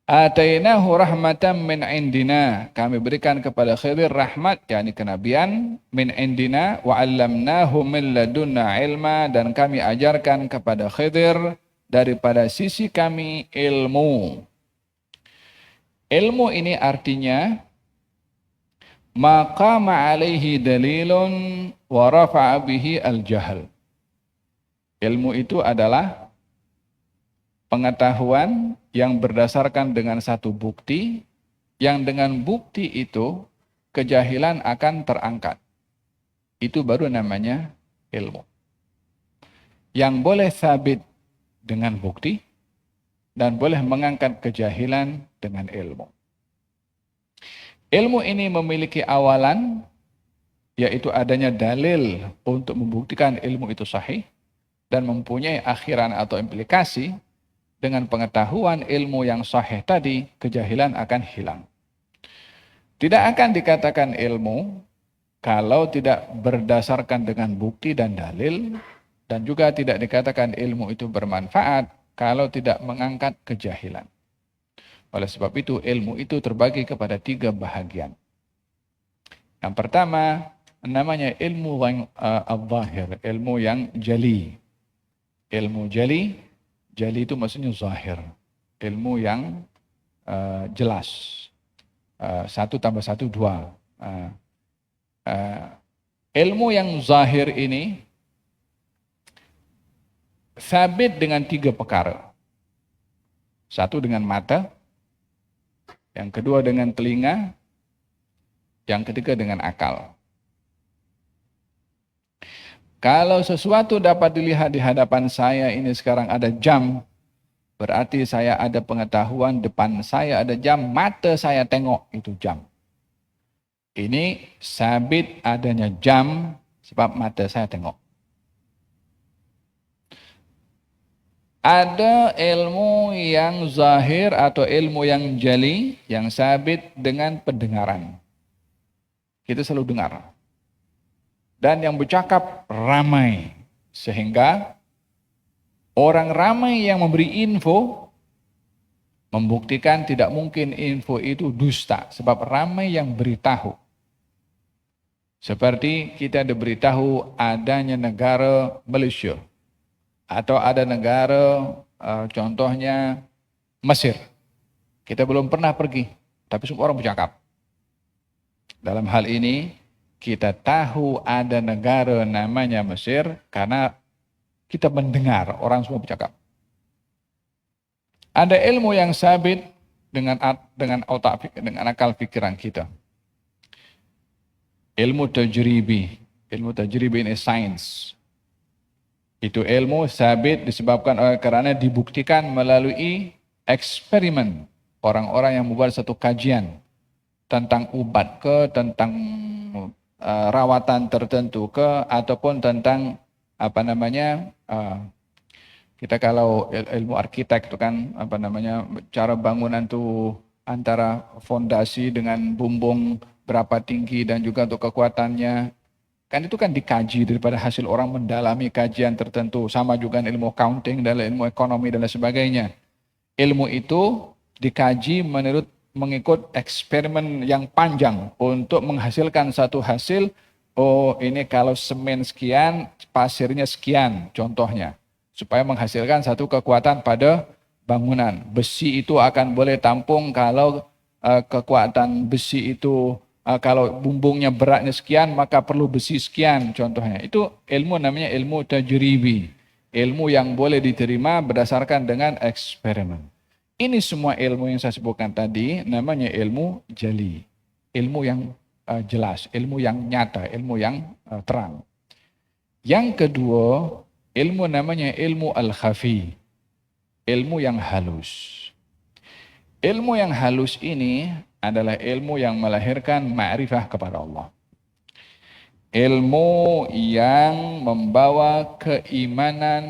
Atainahu rahmatan min indina. Kami berikan kepada Khidir rahmat, yakni kenabian, min indina wa 'allamnahu min ladunna ilma, dan kami ajarkan kepada Khidir daripada sisi kami ilmu. Ilmu ini artinya maqama alaihi dalilun wa rafa'a bihi al-jahl. Ilmu itu adalah pengetahuan yang berdasarkan dengan satu bukti, yang dengan bukti itu kejahilan akan terangkat. Itu baru namanya ilmu. Yang boleh sabit dengan bukti dan boleh mengangkat kejahilan dengan ilmu. Ilmu ini memiliki awalan, yaitu adanya dalil untuk membuktikan ilmu itu sahih, dan mempunyai akhiran atau implikasi. Dengan pengetahuan ilmu yang sahih tadi, kejahilan akan hilang. Tidak akan dikatakan ilmu kalau tidak berdasarkan dengan bukti dan dalil, dan juga tidak dikatakan ilmu itu bermanfaat kalau tidak mengangkat kejahilan. Oleh sebab itu, ilmu itu terbagi kepada 3 bahagian. Yang pertama, namanya ilmu al-zahir, ilmu yang jali. Ilmu jali itu maksudnya zahir, ilmu yang jelas. 1 tambah 1, 2. Ilmu yang zahir ini sabit dengan 3 perkara. 1 dengan mata, yang kedua dengan telinga, yang ketiga dengan akal. Kalau sesuatu dapat dilihat di hadapan saya ini sekarang ada jam, berarti saya ada pengetahuan, depan saya ada jam, mata saya tengok itu jam. Ini sabit adanya jam sebab mata saya tengok. Ada ilmu yang zahir atau ilmu yang jali yang sabit dengan pendengaran. Kita selalu dengar. Dan yang bercakap ramai, sehingga orang ramai yang memberi info membuktikan tidak mungkin info itu dusta, sebab ramai yang beritahu. Seperti kita diberitahu adanya negara Malaysia, atau ada negara contohnya Mesir. Kita belum pernah pergi, tapi semua orang bercakap. Dalam hal ini kita tahu ada negara namanya Mesir karena kita mendengar orang semua bercakap. Ada ilmu yang sabit dengan otak, dengan akal pikiran kita. Ilmu tajribi. Ilmu tajribi ini sains. Itu ilmu sabit disebabkan karena dibuktikan melalui eksperimen. Orang-orang yang membuat satu kajian tentang ubat ke, tentang rawatan tertentu ke, ataupun tentang kita kalau ilmu arsitek itu kan cara bangunan tuh antara fondasi dengan bumbung berapa tinggi dan juga untuk kekuatannya, kan itu kan dikaji daripada hasil orang mendalami kajian tertentu. Sama juga ilmu accounting dan ilmu ekonomi dan lain sebagainya. Ilmu itu dikaji mengikut eksperimen yang panjang untuk menghasilkan satu hasil. Oh, ini kalau semen sekian, pasirnya sekian, contohnya. Supaya menghasilkan satu kekuatan pada bangunan. Besi itu akan boleh tampung kalau kekuatan besi itu, kalau bumbungnya beratnya sekian, maka perlu besi sekian, contohnya. Itu ilmu namanya ilmu tajribi. Ilmu yang boleh diterima berdasarkan dengan eksperimen. Ini semua ilmu yang saya sebutkan tadi namanya ilmu jali. Ilmu yang jelas, ilmu yang nyata, ilmu yang terang. Yang kedua, ilmu namanya ilmu al-khafi. Ilmu yang halus. Ilmu yang halus ini adalah ilmu yang melahirkan ma'rifah kepada Allah. Ilmu yang membawa keimanan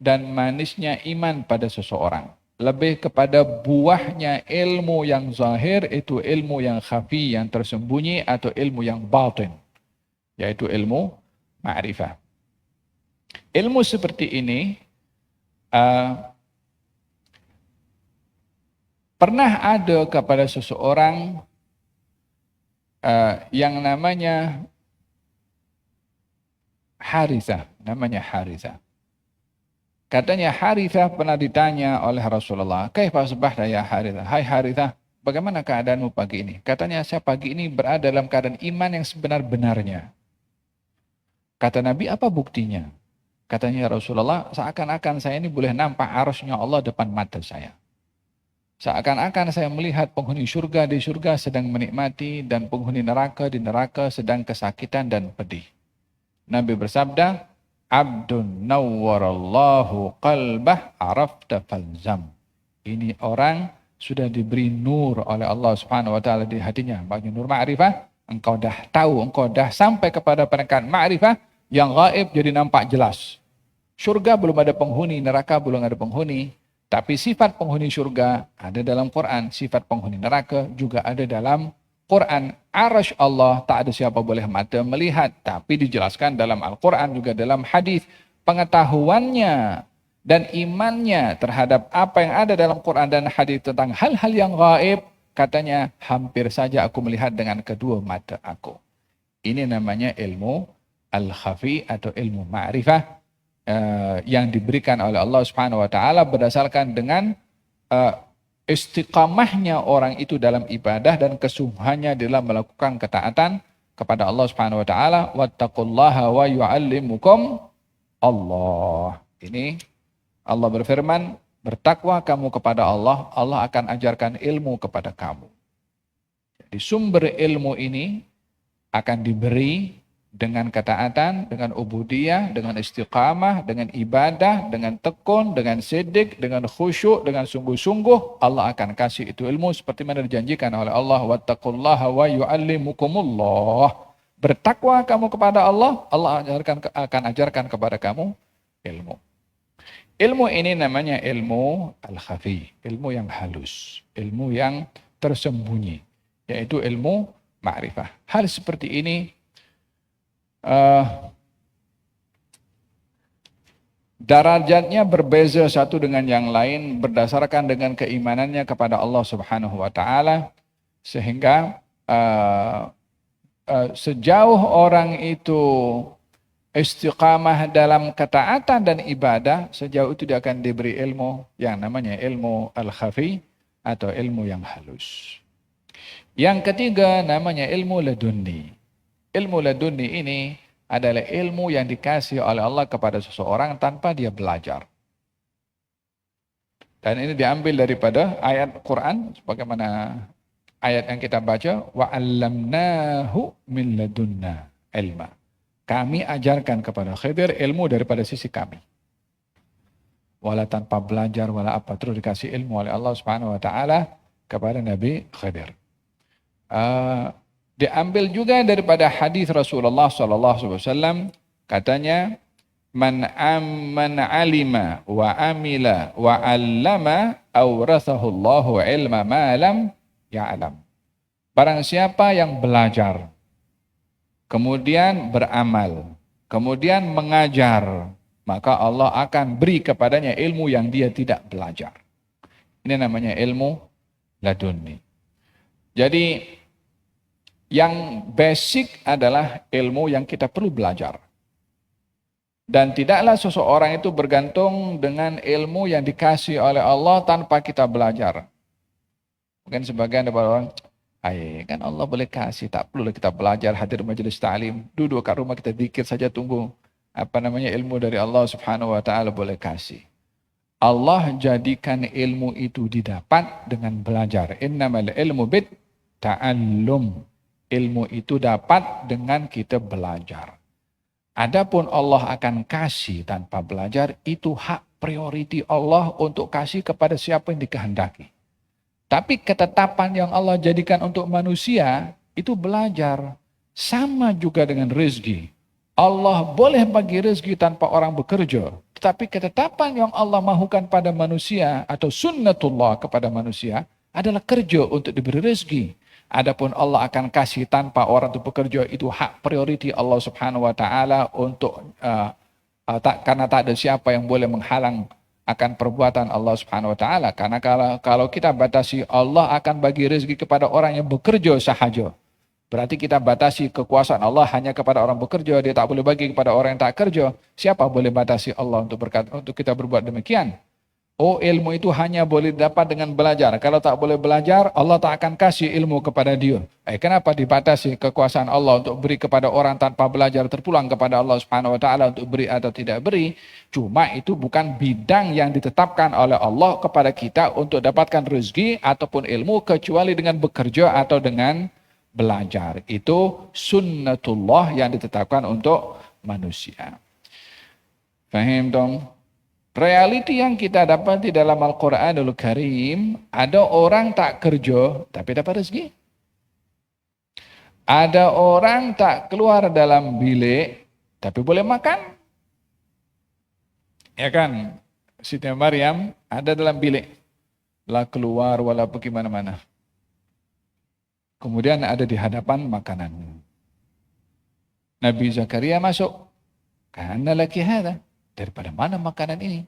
dan manisnya iman pada seseorang. Lebih kepada buahnya ilmu yang zahir, itu ilmu yang khafi, yang tersembunyi, atau ilmu yang batin, yaitu ilmu ma'rifah. Ilmu seperti ini Pernah ada kepada seseorang yang namanya Harithah. Katanya Harithah pernah ditanya oleh Rasulullah, "Kaifa asbahta ya Harithah?" Hai Harithah, bagaimana keadaanmu pagi ini? Katanya, saya pagi ini berada dalam keadaan iman yang sebenar-benarnya. Kata Nabi, apa buktinya? Katanya, "Ya Rasulullah, seakan-akan saya ini boleh nampak arasnya Allah depan mata saya. Seakan-akan saya melihat penghuni surga di surga sedang menikmati dan penghuni neraka di neraka sedang kesakitan dan pedih." Nabi bersabda, "Abdun nawwarallahu qalbah arafta falzam." Ini orang sudah diberi nur oleh Allah Subhanahu wa taala di hatinya, bagi nur ma'rifah. Engkau dah tahu, engkau dah sampai kepada peringkat ma'rifah yang gaib jadi nampak jelas. Surga belum ada penghuni, neraka belum ada penghuni. Tapi sifat penghuni surga ada dalam Quran, sifat penghuni neraka juga ada dalam Quran. Arasy Allah tak ada siapa boleh mata melihat, tapi dijelaskan dalam Al-Quran juga dalam hadis. Pengetahuannya dan imannya terhadap apa yang ada dalam Quran dan hadis tentang hal-hal yang gaib, katanya hampir saja aku melihat dengan kedua mata aku. Ini namanya ilmu al-khafi atau ilmu ma'rifah yang diberikan oleh Allah Subhanahu wa taala berdasarkan dengan istiqamahnya orang itu dalam ibadah dan kesungguhannya dalam melakukan ketaatan kepada Allah Subhanahu wa taala. Wattaqullaha wa yu'allimukum Allah. Ini Allah berfirman, bertakwa kamu kepada Allah, Allah akan ajarkan ilmu kepada kamu. Jadi sumber ilmu ini akan diberi dengan ketaatan, dengan ubudiyah, dengan istiqamah, dengan ibadah, dengan tekun, dengan sidik, dengan khusyuk, dengan sungguh-sungguh, Allah akan kasih itu ilmu seperti mana dijanjikan oleh Allah, wattaqullaha wa yu'allimukumullah. Bertakwa kamu kepada Allah, Allah akan ajarkan kepada kamu ilmu. Ilmu ini namanya ilmu al-khafi, ilmu yang halus, ilmu yang tersembunyi, yaitu ilmu ma'rifah. Hal seperti ini darajatnya berbeza satu dengan yang lain berdasarkan dengan keimanannya kepada Allah Subhanahu wa taala, sehingga sejauh orang itu istiqamah dalam ketaatan dan ibadah, sejauh itu dia akan diberi ilmu yang namanya ilmu al-khafi atau ilmu yang halus. Yang ketiga namanya ilmu ladunni. Ilmu ladunni ini adalah ilmu yang dikasih oleh Allah kepada seseorang tanpa dia belajar. Dan ini diambil daripada ayat Quran, sebagaimana ayat yang kita baca, wa'allamnahu min ladunna ilma. Kami ajarkan kepada Khidir ilmu daripada sisi kami. Wala tanpa belajar, wala apa, terus dikasih ilmu oleh Allah Subhanahu wa taala kepada Nabi Khidir. Diambil juga daripada hadis Rasulullah sallallahu alaihi wasallam, katanya, man alima wa amila wa 'allama awrathahu Allahu ilma ma lam ya'lam. Barang siapa yang belajar, kemudian beramal, kemudian mengajar, maka Allah akan beri kepadanya ilmu yang dia tidak belajar. Ini namanya ilmu ladunni. Jadi yang basic adalah ilmu yang kita perlu belajar. Dan tidaklah seseorang itu bergantung dengan ilmu yang dikasih oleh Allah tanpa kita belajar. Mungkin sebagian daripada orang, kan Allah boleh kasih, tak perlu kita belajar, hadir majelis ta'lim, duduk kat rumah kita zikir saja, tunggu ilmu dari Allah Subhanahu wa taala boleh kasih. Allah jadikan ilmu itu didapat dengan belajar. Innamal ilmu bit ta'allum. Ilmu itu dapat dengan kita belajar. Adapun Allah akan kasih tanpa belajar, itu hak prioriti Allah untuk kasih kepada siapa yang dikehendaki. Tapi ketetapan yang Allah jadikan untuk manusia, itu belajar. Sama juga dengan rezeki. Allah boleh bagi rezeki tanpa orang bekerja. Tetapi ketetapan yang Allah mahukan pada manusia, atau sunnatullah kepada manusia, adalah kerja untuk diberi rezeki. Adapun Allah akan kasih tanpa orang itu bekerja, itu hak prioriti Allah Subhanahu wa taala untuk karena tak ada siapa yang boleh menghalang akan perbuatan Allah Subhanahu wa taala. Karena kalau kita batasi, Allah akan bagi rezeki kepada orang yang bekerja sahaja. Berarti kita batasi kekuasaan Allah hanya kepada orang bekerja, dia tak boleh bagi kepada orang yang tak kerja. Siapa boleh batasi Allah untuk kita berbuat demikian? Oh, ilmu itu hanya boleh dapat dengan belajar. Kalau tak boleh belajar, Allah tak akan kasih ilmu kepada dia. Kenapa dibatasi kekuasaan Allah untuk beri kepada orang tanpa belajar, terpulang kepada Allah Subhanahu wa taala untuk beri atau tidak beri? Cuma itu bukan bidang yang ditetapkan oleh Allah kepada kita untuk dapatkan rezeki ataupun ilmu kecuali dengan bekerja atau dengan belajar. Itu sunnatullah yang ditetapkan untuk manusia. Fahim dong? Realiti yang kita dapat di dalam Al-Quranul Karim, ada orang tak kerja tapi dapat rezeki. Ada orang tak keluar dalam bilik tapi boleh makan. Ya kan? Siti Maryam ada dalam bilik. Lah keluar wala pergi mana-mana. Kemudian ada di hadapan makanan. Nabi Zakaria masuk. Karena laki hada. Daripada mana makanan ini?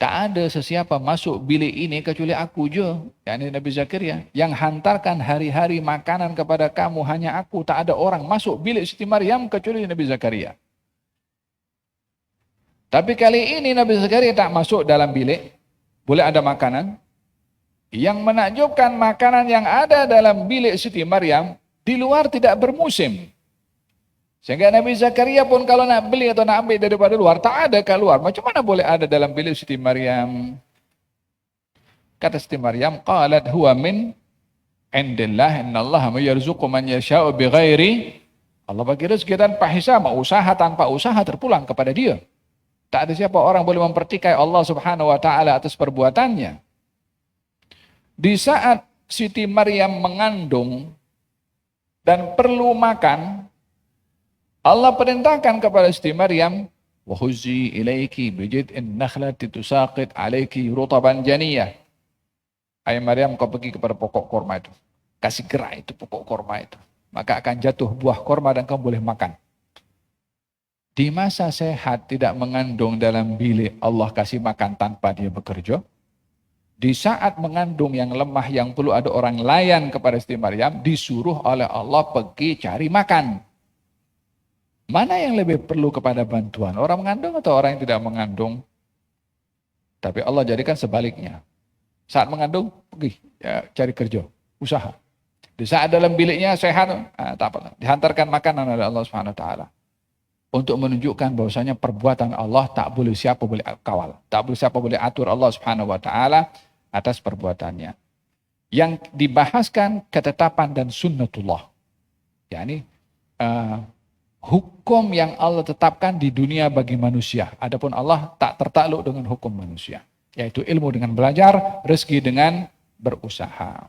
Tak ada sesiapa masuk bilik ini kecuali aku je, yakni Nabi Zakaria, yang hantarkan hari-hari makanan kepada kamu hanya aku. Tak ada orang masuk bilik Siti Maryam kecuali Nabi Zakaria. Tapi kali ini Nabi Zakaria tak masuk dalam bilik, boleh ada makanan. Yang menakjubkan, makanan yang ada dalam bilik Siti Maryam di luar tidak bermusim. Sehingga Nabi Zakaria pun kalau nak beli atau nak ambil daripada luar, tak ada keluar. Macam mana boleh ada dalam bilik Siti Maryam? Kata Siti Maryam, qalat huwa min indillah, innallaha yarzuqu man yasha'u bighairi. Allah bagi rezeki tanpa hisab, usaha tanpa usaha terpulang kepada dia. Tak ada siapa orang boleh mempertikai Allah Subhanahu wa taala atas perbuatannya. Di saat Siti Maryam mengandung dan perlu makan, Allah perintahkan kepada Siti Maryam, wa huzzi ilaiki bijid'in nakhlati tusaqit alaiki rutaban janiyah. Hai Maryam, kau pergi kepada pokok korma itu. Kasih gerak itu pokok korma itu. Maka akan jatuh buah korma dan kau boleh makan. Di masa sehat tidak mengandung dalam bilik, Allah kasih makan tanpa dia bekerja. Di saat mengandung yang lemah, yang perlu ada orang layan kepada Siti Maryam, disuruh oleh Allah pergi cari makan. Mana yang lebih perlu kepada bantuan? Orang mengandung atau orang yang tidak mengandung? Tapi Allah jadikan sebaliknya. Saat mengandung, pergi ya, cari kerja, usaha. Di saat dalam biliknya sehat, tak apa, dihantarkan makanan oleh Allah Subhanahu wa taala. Untuk menunjukkan bahwasanya perbuatan Allah tak boleh siapa boleh kawal. Tak boleh siapa boleh atur Allah Subhanahu wa taala atas perbuatannya. Yang dibahaskan ketetapan dan sunnatullah. yakni hukum yang Allah tetapkan di dunia bagi manusia. Adapun Allah tak tertakluk dengan hukum manusia. Yaitu ilmu dengan belajar, rezeki dengan berusaha.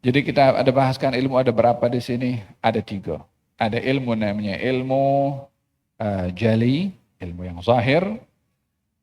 Jadi kita ada bahaskan ilmu ada berapa di sini? Ada 3. Ada ilmu namanya ilmu jali, ilmu yang zahir.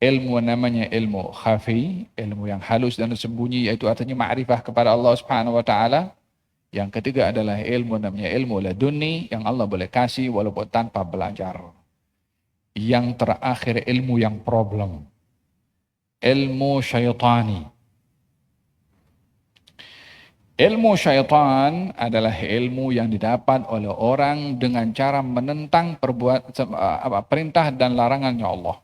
Ilmu namanya ilmu khafi, ilmu yang halus dan sembunyi, yaitu artinya ma'rifah kepada Allah Subhanahu wa taala. Yang ketiga adalah ilmu namanya ilmu laduni, yang Allah boleh kasih walaupun tanpa belajar. Yang terakhir ilmu yang problem. Ilmu syaitani. Ilmu syaitan adalah ilmu yang didapat oleh orang dengan cara menentang perintah dan larangannya Allah.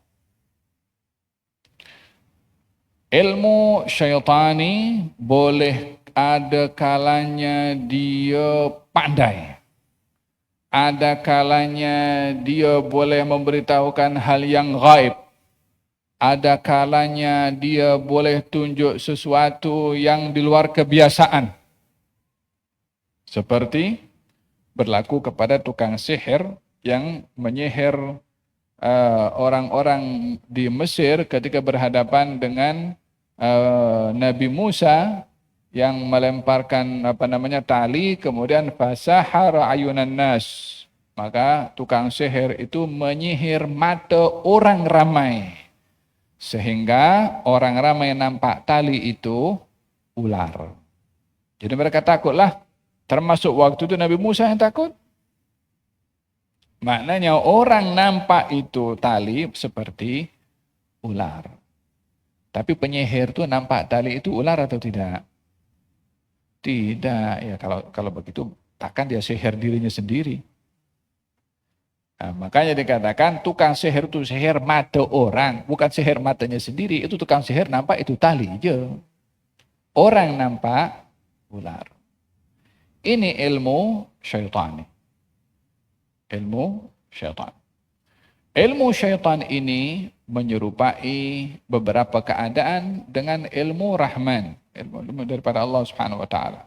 Ilmu syaitani boleh ada kalanya dia pandai. Ada kalanya dia boleh memberitahukan hal yang gaib. Ada kalanya dia boleh tunjuk sesuatu yang di luar kebiasaan. Seperti berlaku kepada tukang sihir yang menyihir orang-orang di Mesir ketika berhadapan dengan Nabi Musa yang melemparkan tali, kemudian fasahara ayunan nas. Maka tukang sihir itu menyihir mata orang ramai. Sehingga orang ramai nampak tali itu ular. Jadi mereka takutlah. Termasuk waktu itu Nabi Musa yang takut. Maknanya orang nampak itu tali seperti ular. Tapi penyihir tuh nampak tali itu ular atau tidak? Tidak. Ya kalau begitu takkan dia sihir dirinya sendiri. Nah, makanya dikatakan tukang sihir itu sihir mata orang, bukan sihir matanya sendiri. Itu tukang sihir nampak itu tali aja. Orang nampak ular. Ini ilmu syaitan. Ilmu syaitan. Ilmu syaitan ini menyerupai beberapa keadaan dengan ilmu Rahman. Ilmu daripada Allah Subhanahu wa taala.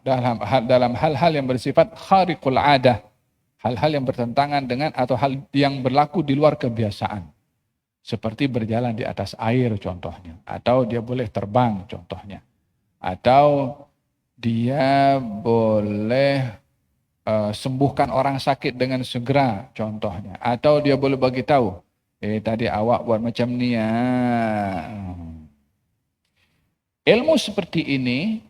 Dalam hal-hal yang bersifat khariqul adah. Hal-hal yang bertentangan dengan atau hal yang berlaku di luar kebiasaan. Seperti berjalan di atas air contohnya. Atau dia boleh terbang contohnya. Atau dia boleh sembuhkan orang sakit dengan segera contohnya. Atau dia boleh bagi tahu, tadi awak buat macam ni ya. Ilmu seperti ini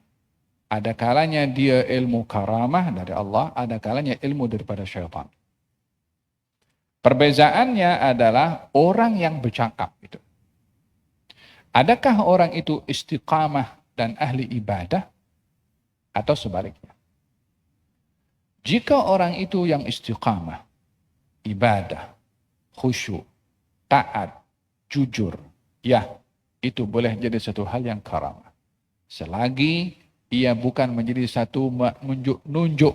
ada kalanya dia ilmu karamah dari Allah, ada kalanya ilmu daripada syaitan. Perbezaannya adalah orang yang bercakap itu. Adakah orang itu istiqamah dan ahli ibadah atau sebaliknya? Jika orang itu yang istiqamah, ibadah, khusyuk, taat, jujur, ya, itu boleh jadi satu hal yang karamah. Selagi ia bukan menjadi satu nunjuk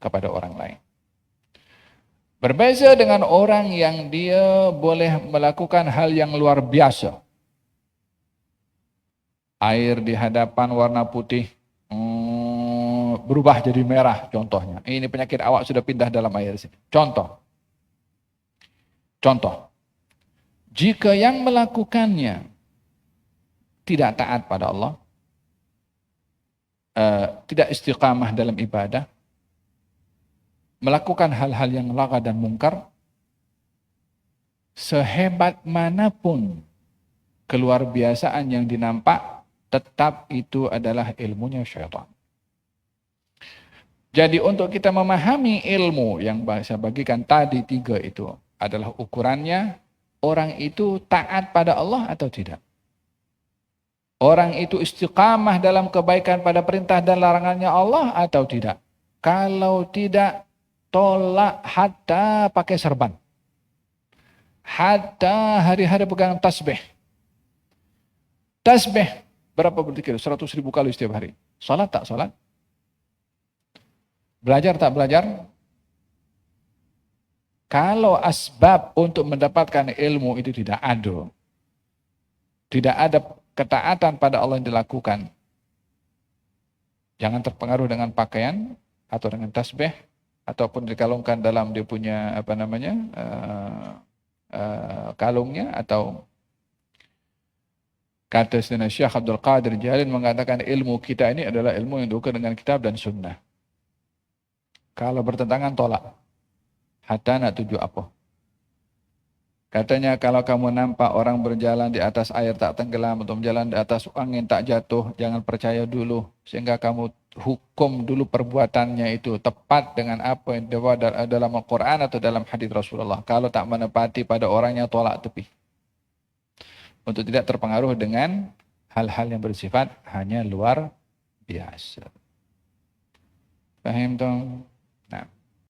kepada orang lain. Berbeza dengan orang yang dia boleh melakukan hal yang luar biasa. Air di hadapan warna putih, berubah jadi merah contohnya. Ini penyakit awak sudah pindah dalam air sini. Contoh. Jika yang melakukannya tidak taat pada Allah, tidak istiqamah dalam ibadah, melakukan hal-hal yang lagha dan mungkar, sehebat manapun keluar biasaan yang dinampak, tetap itu adalah ilmunya syaitan. Jadi untuk kita memahami ilmu yang saya bagikan tadi 3 itu adalah ukurannya orang itu taat pada Allah atau tidak. Orang itu istiqamah dalam kebaikan pada perintah dan larangannya Allah atau tidak. Kalau tidak, tolak hatta pakai serban. Hatta hari-hari pegang tasbih. Tasbih berapa berzikir? 100.000 kali setiap hari. Salat tak salat? Belajar tak belajar? Kalau asbab untuk mendapatkan ilmu itu tidak ada. Tidak ada ketaatan pada Allah yang dilakukan. Jangan terpengaruh dengan pakaian atau dengan tasbih ataupun dikalungkan dalam dia punya kalungnya, atau kata Sayyidina Syekh Abdul Qadir Jalil mengatakan ilmu kita ini adalah ilmu yang diukur dengan kitab dan sunnah. Kalau bertentangan tolak. Hatta nak tuju apa? Katanya kalau kamu nampak orang berjalan di atas air tak tenggelam atau berjalan di atas angin tak jatuh, jangan percaya dulu. Sehingga kamu hukum dulu perbuatannya itu tepat dengan apa yang dalam Al-Quran atau dalam hadis Rasulullah. Kalau tak menepati pada orangnya, tolak tepi. Untuk tidak terpengaruh dengan hal-hal yang bersifat hanya luar biasa. Faham dong?